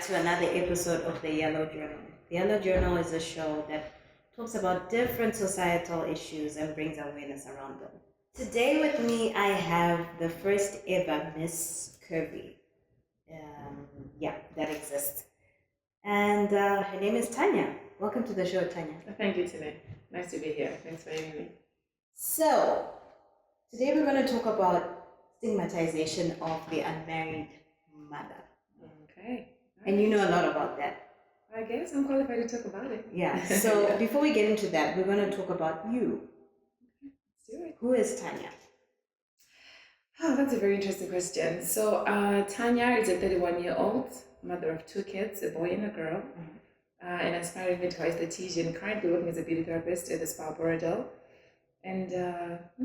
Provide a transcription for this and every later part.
to another episode of The Yellow Journal. The Yellow Journal is a show that talks about different societal issues and brings awareness around them. Today with me, I have the first ever Miss Curvy. That exists. And her name is Tanya. Welcome to the show, Tanya. Thank you, Tina. Nice to be here. Thanks for having me. So, today we're going to talk about stigmatization of the unmarried mother. Okay. And you know a lot about that. I guess I'm qualified to talk about it. Yeah. So before we get into that, we're going to talk about you. Let's do it. Who is Tanya? Oh, that's a very interesting question. So Tanya is a 31-year-old mother of 2 kids, a boy and a girl, an aspiring midwife esthetician, currently working as a beauty therapist at the Spa Bordel. And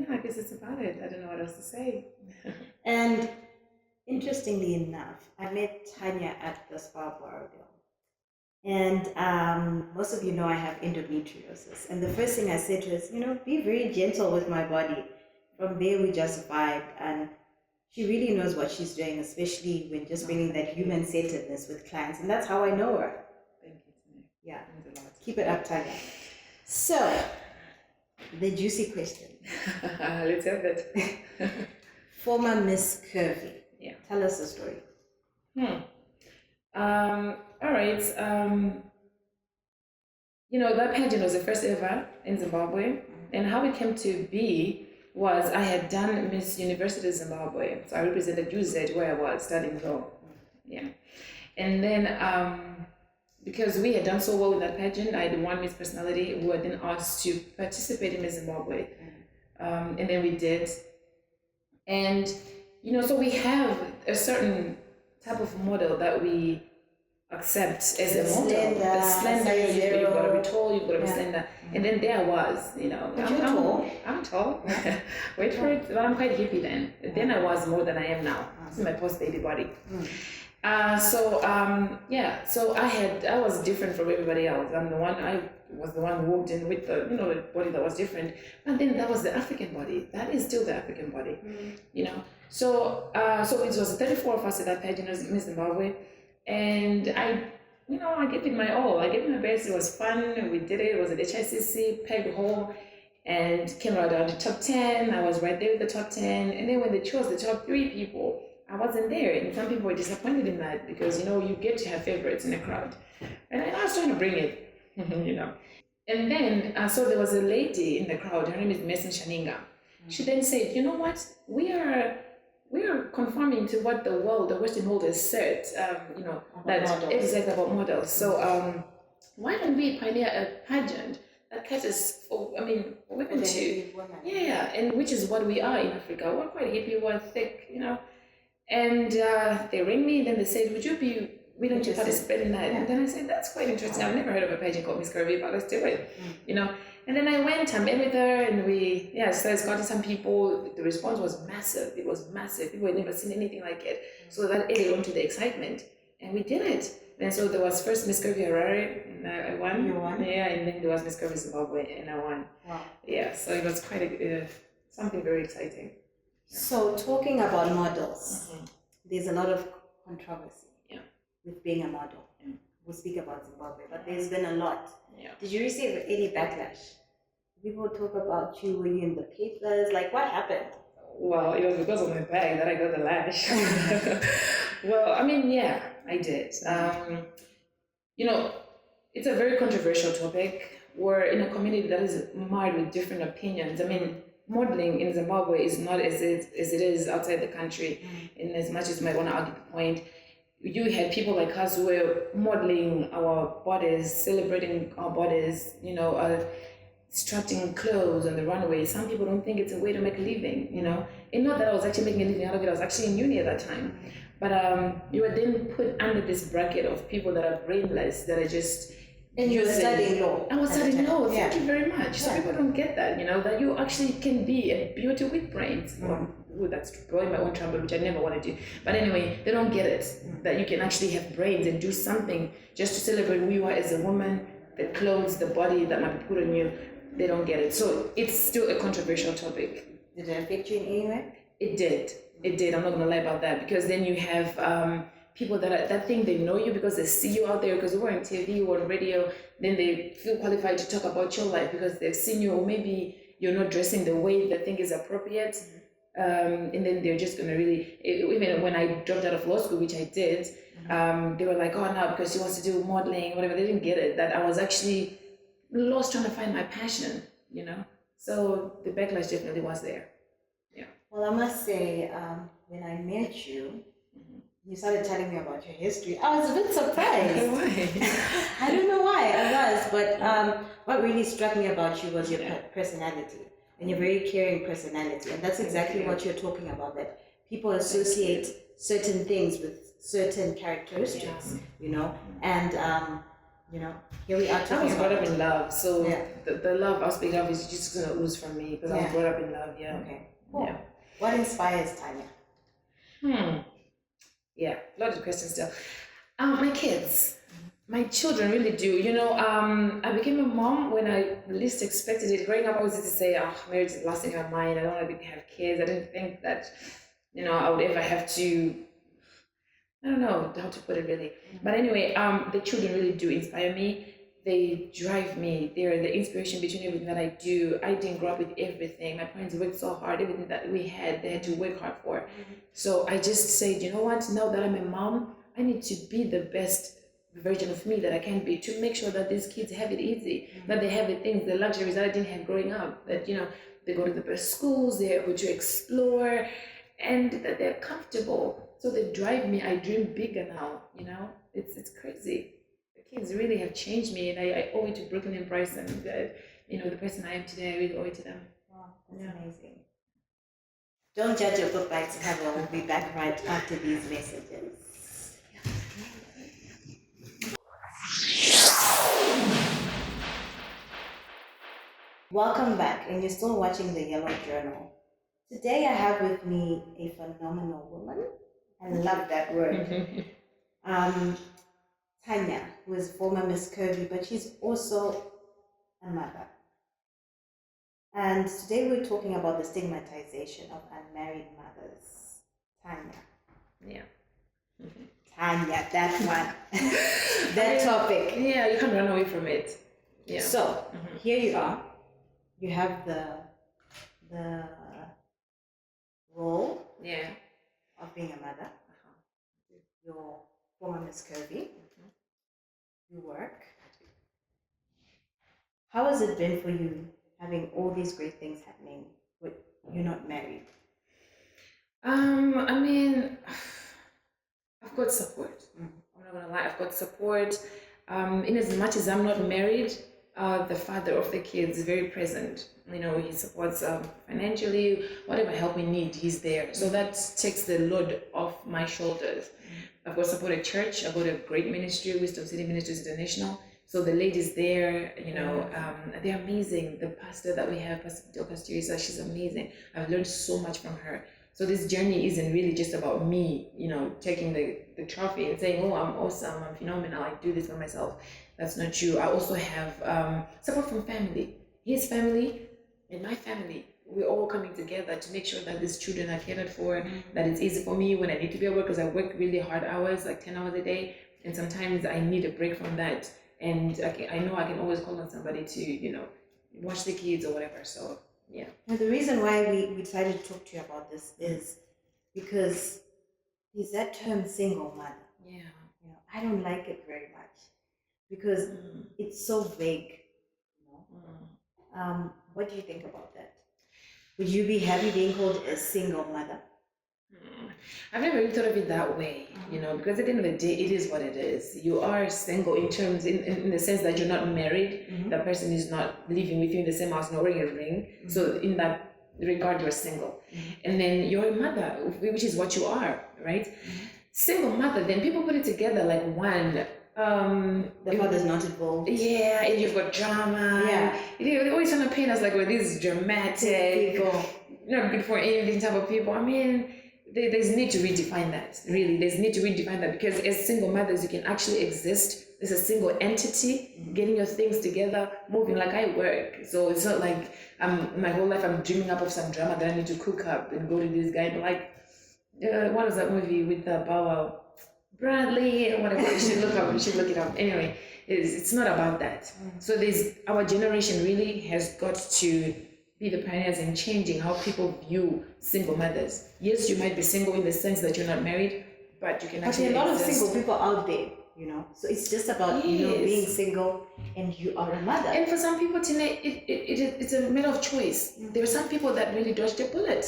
I guess it's about it. I don't know what else to say. And interestingly enough, I met Tanya at the Spa Bordel. And most of you know I have endometriosis. And the first thing I said to her is, be very gentle with my body. From there, we just vibed. And she really knows what she's doing, especially when just bringing that human-centeredness with clients. And that's how I know her. Thank you, Tanya. Yeah. Means a lot. Keep it up, Tanya. So, the juicy question. Let's have it. Former Miss Curvy. Yeah. Tell us the story. All right. That pageant was the first ever in Zimbabwe. And how it came to be was I had done Miss University Zimbabwe. So I represented UZ where I was studying law. Yeah. And then because we had done so well in that pageant, I had won Miss Personality, who had been asked to participate in Miss Zimbabwe. And then we did. And, so we have a certain type of model that we accept as a model. The slender, you've got to be tall, you've got to be slender. And then there I was, I'm tall. Wait for it. Well, I'm quite hippie then. Then I was more than I am now. This is my post-baby body. So I was different from everybody else. I was the one who walked in with the body that was different. But then that was the African body. That is still the African body, So it was 34 of us at that pageant in Miss Zimbabwe. And I gave it my all. I gave it my best. It was fun. We did it. It was at HICC, pegged home, and came out of the top 10. I was right there with the top 10. And then when they chose the top 3 people, I wasn't there. And some people were disappointed in that because, you get to have favorites in a crowd. And I was trying to bring it, And then, so there was a lady in the crowd. Her name is Mason Shaninga. She then said, you know what? We are conforming to what the Western world has said, exactly about models. So why don't we pioneer a pageant that caters for, women too? Yeah, and which is what we are in Africa. We're quite hippie, we're thick, And they rang me, then they said, would you be willing to participate in that? And then I said, that's quite interesting. I've never heard of a pageant called Miss Curvy, but let's do it, And then I met with her, and we started got some people. The response was massive. It was massive. People had never seen anything like it. So that added on to the excitement, and we did it. And so there was first Miss Curvy Harare, and I won. You won? Yeah, and then there was Miss Curvy Zimbabwe, and I won. Wow. Yeah, so it was quite something very exciting. Yeah. So talking about models, there's a lot of controversy with being a model. We'll speak about Zimbabwe, but there's been a lot. Yeah. Did you receive any backlash? People talk about you, were you in the papers? Like, what happened? Well, it was because of my bag that I got the lash. Well, I did. It's a very controversial topic. We're in a community that is marred with different opinions. Modeling in Zimbabwe is not as it is outside the country, in as much as you might want to argue the point. You had people like us who were modeling our bodies, celebrating our bodies, strutting clothes on the runway. Some people don't think it's a way to make a living, And not that I was actually making a living out of it. I was actually in uni at that time. But you were then put under this bracket of people that are brainless, that are just... And you were studying law. I was studying law. Thank you very much. So people don't get that, that you actually can be a beauty with brains. That's blowing my own trumpet, which I never want to do. But anyway, they don't get it, that you can actually have brains and do something just to celebrate who you are as a woman, the clothes, the body that might be put on you. They don't get it. So it's still a controversial topic. Did it affect you in any way? It did. I'm not going to lie about that, because then you have people that think they know you because they see you out there, because you were on TV or on radio, then they feel qualified to talk about your life because they've seen you, or maybe you're not dressing the way they think is appropriate. And then they're just gonna really, even when I dropped out of law school, which I did, they were like, oh no, because she wants to do modeling, whatever. They didn't get it, that I was actually lost trying to find my passion, you know? So the backlash definitely was there. Yeah. Well, I must say, when I met you, you started telling me about your history. I was a bit surprised. Why? I don't know why I was, but what really struck me about you was your personality, and your very caring personality. And that's exactly what you're talking about, that people associate certain things with certain characteristics, you know, and you know, here we are talking I was about brought up in love, so Yeah. the love aspect of it is just gonna ooze from me because I was Yeah. brought up in love. Yeah. Okay. Cool. Yeah. What inspires Tanya? Yeah, loaded question still. My kids, my children really do. You know, I became a mom when I least expected it. Growing up, I was used to say, oh, marriage is the last thing on my mind. I don't want to have kids. I didn't think that, you know, I would ever have to, I don't know how to put it really. But anyway, the children really do inspire me. They drive me. They're the inspiration between everything that I do. I didn't grow up with everything. My parents worked so hard. Everything that we had, they had to work hard for. So I just said, you know what? Now that I'm a mom, I need to be the best version of me that I can be, to make sure that these kids have it easy, that they have the things, the luxuries that I didn't have growing up. That, you know, they go to the best schools, they're able to explore, and that they're comfortable. So they drive me. I dream bigger now. You know, it's crazy. Kids really have changed me, and I owe it to Brooklyn and Bryson. That, you know, the person I am today, I really owe it to them. Wow, that's amazing. Don't judge your book by its cover. We'll be back right after these messages. Welcome back, and you're still watching the Yellow Journal. Today I have with me a phenomenal woman. I love that word. Tanya, who is former Miss Curvy, but she's also a mother. And today we're talking about the stigmatization of unmarried mothers. Tanya. Yeah. Tanya, that one. That topic. Yeah, you can't run away from it. Yeah. So, here you are. You have the role of being a mother. You're former Miss Curvy. You work. How has it been for you having all these great things happening, but you're not married? I mean, I've got support. I'm not gonna lie, I've got support. In as much as I'm not married, the father of the kids is very present. You know, he supports financially, whatever help we need, he's there. So that takes the load off my shoulders. I've got support at church. I've got a great ministry, Wisdom City Ministries International. So the ladies there, you know, they're amazing. The pastor that we have, Pastor Teresa, she's amazing. I've learned so much from her. So this journey isn't really just about me, you know, taking the trophy and saying, oh, I'm awesome, I'm phenomenal, I do this by myself. That's not true. I also have support from family. His family and my family. We're all coming together to make sure that these children are catered for, that it's easy for me when I need to be at work, because I work really hard hours, like 10 hours a day, and sometimes I need a break from that. And I know I can always call on somebody to, you know, watch the kids or whatever. So, yeah. And the reason why we decided to talk to you about this is because is that term single mother. Yeah. You know, I don't like it very much because it's so vague. You know? What do you think about that? Would you be happy being called a single mother? I've never really thought of it that way, you know, because at the end of the day, it is what it is. You are single in terms, in the sense that you're not married. That person is not living with you in the same house, not wearing a ring. So in that regard, you're single. And then you're a mother, which is what you are, right? Single mother, then people put it together like one. The father's not involved. Yeah, and you've got drama. Yeah. They're always trying to paint us like we're these dramatic, people. Not good for anything type of people. I mean, there's need to redefine that. Really, there's need to redefine that, because as single mothers, you can actually exist as a single entity, getting your things together, moving. Like I work, so it's not like my whole life I'm dreaming up of some drama that I need to cook up and go to this guy. But like, what was that movie with Bow Wow? Bradley or whatever. You should look up. You should look it up. Anyway, it's not about that. So our generation really has got to be the pioneers in changing how people view single mothers. Yes, you might be single in the sense that you're not married, but you can actually. But there are a lot of exist. single people out there, you know. So it's just about being single and you are a mother. And for some people, Tina, it's a matter of choice. There are some people that really dodge the bullet.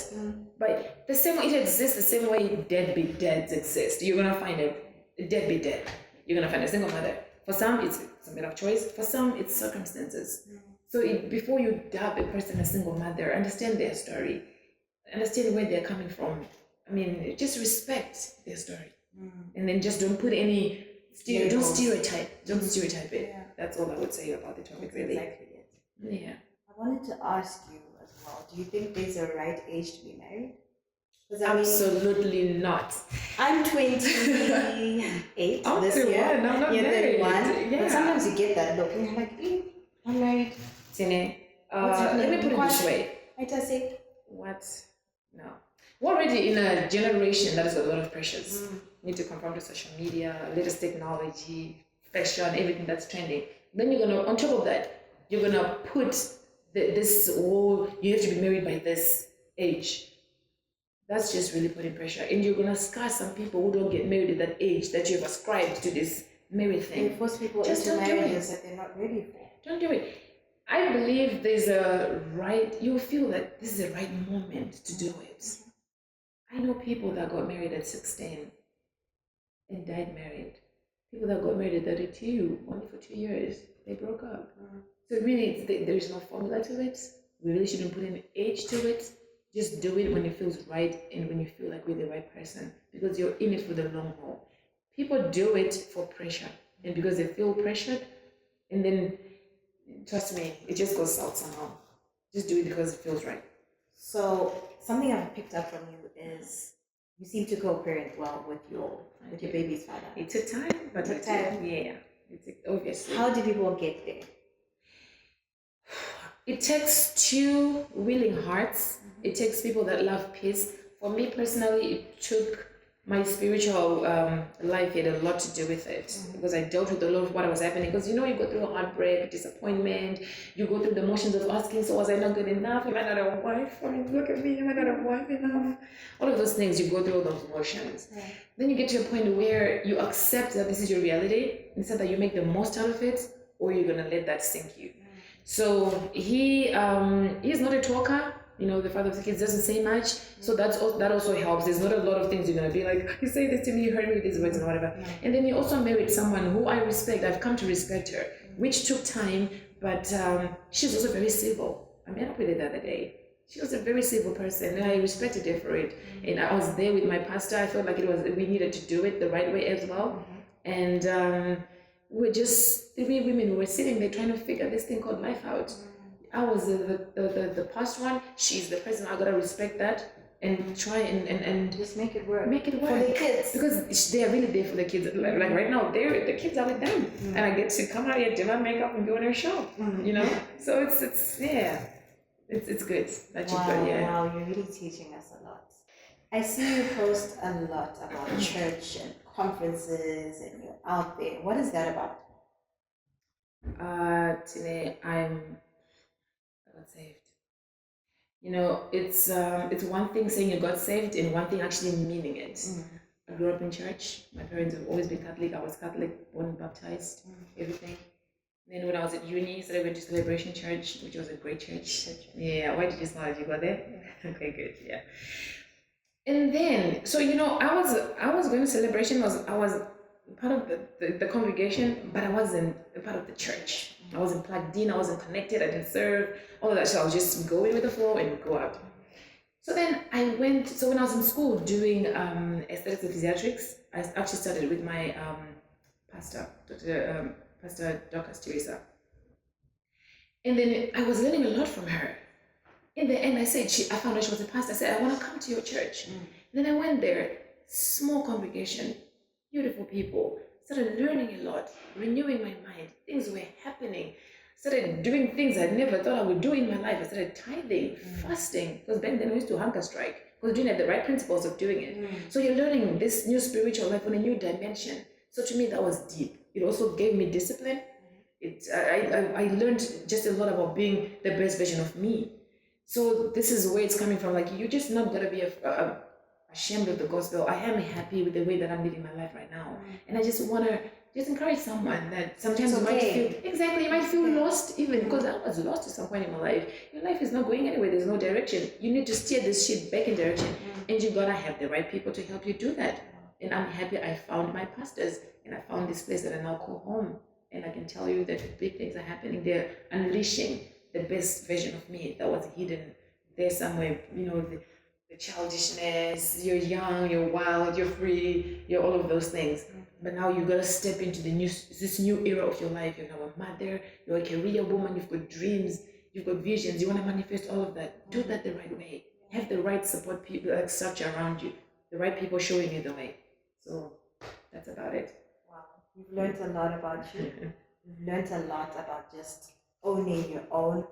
But the same way it exists, the same way deadbeat dads exist. You're gonna find a deadbeat dad. You're gonna find a single mother. For some, it's a matter of choice. For some, it's circumstances. So before you dub a person a single mother, understand their story, understand where they're coming from. I mean, just respect their story, and then just don't put any don't stereotype it. Yeah. That's all I would say about the topic. That's really. Exactly it. Yeah. I wanted to ask you as well. Do you think there's a right age to be married? Absolutely not. I'm 28 this year. I'm not married. 31. Yeah. But sometimes you get that look and you're like, I'm married. Tine, let me put it this way. What? No. We're already in a generation that has a lot of pressures. You need to conform to social media, latest technology, fashion, everything that's trending. Then you're gonna, on top of that, you're gonna put this whole, you have to be married by this age. That's just really putting pressure. And you're gonna scar some people who don't get married at that age that you've ascribed to this married thing. You force people into marriages that they're not ready for. Don't do it. I believe there's a right, you feel that this is the right moment to do it. I know people that got married at 16 and died married. People that got married at 32, only for 2 years, they broke up. So really, there is no formula to it. We really shouldn't put any age to it. Just do it when it feels right and when you feel like we're the right person, because you're in it for the long haul. People do it for pressure, and because they feel pressured, and then, trust me, it just goes south somehow. Just do it because it feels right. So something I've picked up from you is you seem to co-parent well with your baby's father. It took time, but it took time. Yeah, it took, obviously. How did people get there? It takes two willing hearts. It takes people that love peace. For me personally, it took my spiritual life had a lot to do with it, because I dealt with a lot of what was happening. Because you go through heartbreak, disappointment, you go through the motions of asking, so was I not good enough? Am I not a wife? I mean, look at me, am I not a wife enough? All of those things, you go through all those motions. Then you get to a point where you accept that this is your reality, instead that you make the most out of it, or you're gonna let that sink you. So he's not a talker. The father of the kids doesn't say much, so that also helps. There's not a lot of things you're gonna be like, you say this to me, you heard me with these words and whatever. And then you also married someone who I respect. I've come to respect her, which took time, but she's also very civil. I met up with her the other day. She was a very civil person, and I respected her for it. And I was there with my pastor. I felt like we needed to do it the right way as well. And we women who were sitting there trying to figure this thing called life out. I was the past one. She's the present. I gotta respect that and try and just make it work. Make it work for the kids, because they are really there for the kids. Like right now, the kids are with them, and I get to come out here, do my makeup, and go on their show. So it's good. Wow, you're really teaching us a lot. I see you post a lot about church and conferences, and you're out there. What is that about? Today I got saved. It's one thing saying you got saved and one thing actually meaning it. I grew up in church. My parents have always been Catholic. I was Catholic, born and baptized, everything. Then when I was at uni, so I went to Celebration Church, which was a great church. Yeah, why did you smile? Did you go there? Yeah. Okay, good, yeah. And then, so I was going to Celebration. I was part of the congregation, but I wasn't a part of the church. I wasn't plugged in, I wasn't connected, I didn't serve, all of that. So I was just going with the flow and go out. So then when I was in school doing aesthetics and physiatrics, I actually started with my pastor, Pastor Dr. Teresa. And then I was learning a lot from her. In the end, I found out she was a pastor. I said, I want to come to your church. And then I went there, small congregation, beautiful people, started learning a lot, renewing my mind. Things were happening. Started doing things I never thought I would do in my life. I started tithing, fasting, because back then we used to hunger strike. because you didn't have the right principles of doing it. So you're learning this new spiritual life on a new dimension. So to me, that was deep. It also gave me discipline. I learned just a lot about being the best version of me. So this is where it's coming from. Like, you're just not gonna be ashamed of the gospel. I am happy with the way that I'm living my life right now, and I just wanna just encourage someone that sometimes you might feel lost, even because I was lost at some point in my life. Your life is not going anywhere. There's no direction. You need to steer this ship back in direction, and you gotta have the right people to help you do that. And I'm happy I found my pastors, and I found this place that I now call home. And I can tell you that big things are happening. They're unleashing the best version of me that was hidden there somewhere. You know, the childishness, you're young, you're wild, you're free, you're all of those things. But now you gotta step into this new era of your life. You're now a mother, you're a career woman, you've got dreams, you've got visions, you wanna manifest all of that. Do that the right way. Have the right support people, like structure around you, the right people showing you the way. So that's about it. Wow, you've learned a lot about you. You've learned a lot about just owning your own.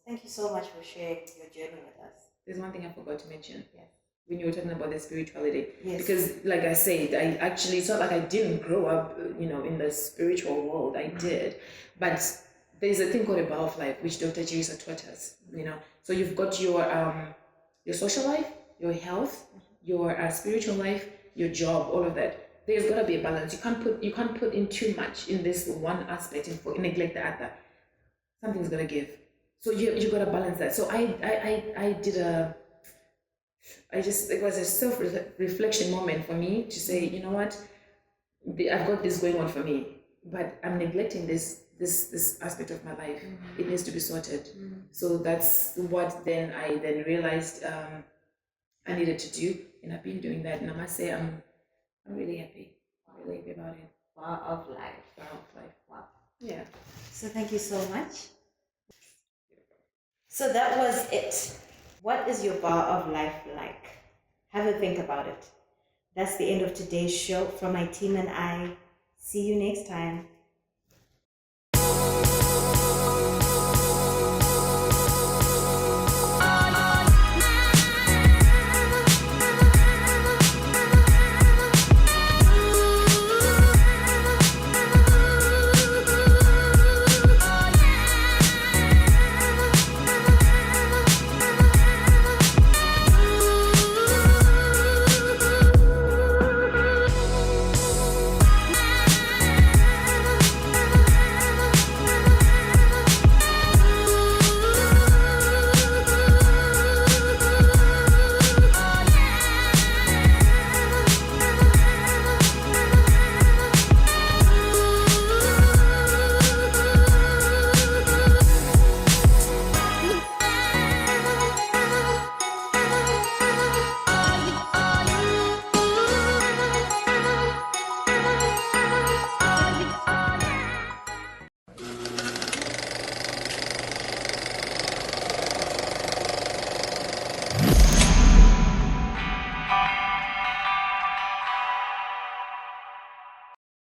Thank you so much for sharing your journey with us. There's one thing I forgot to mention. Yes. When you were talking about the spirituality. Yes. Because like I said, it's not like I didn't grow up, in the spiritual world. I did. But there's a thing called a bar of life, which Dr. Teresa taught us, So you've got your social life, your health, your spiritual life, your job, all of that. There's gotta be a balance. You can't put in too much in this one aspect and neglect the other. Something's gonna give. So you gotta balance that. So it was a self-reflection moment for me to say, you know what, I've got this going on for me, but I'm neglecting this aspect of my life. It needs to be sorted. So that's what I realized I needed to do, and I've been doing that. And I must say, I'm really happy. I'm really happy about it. Bar of life. Bar of life. Wow. Yeah. So thank you so much. So that was it. What is your bar of life like? Have a think about it. That's the end of today's show. From my team and I. See you next time.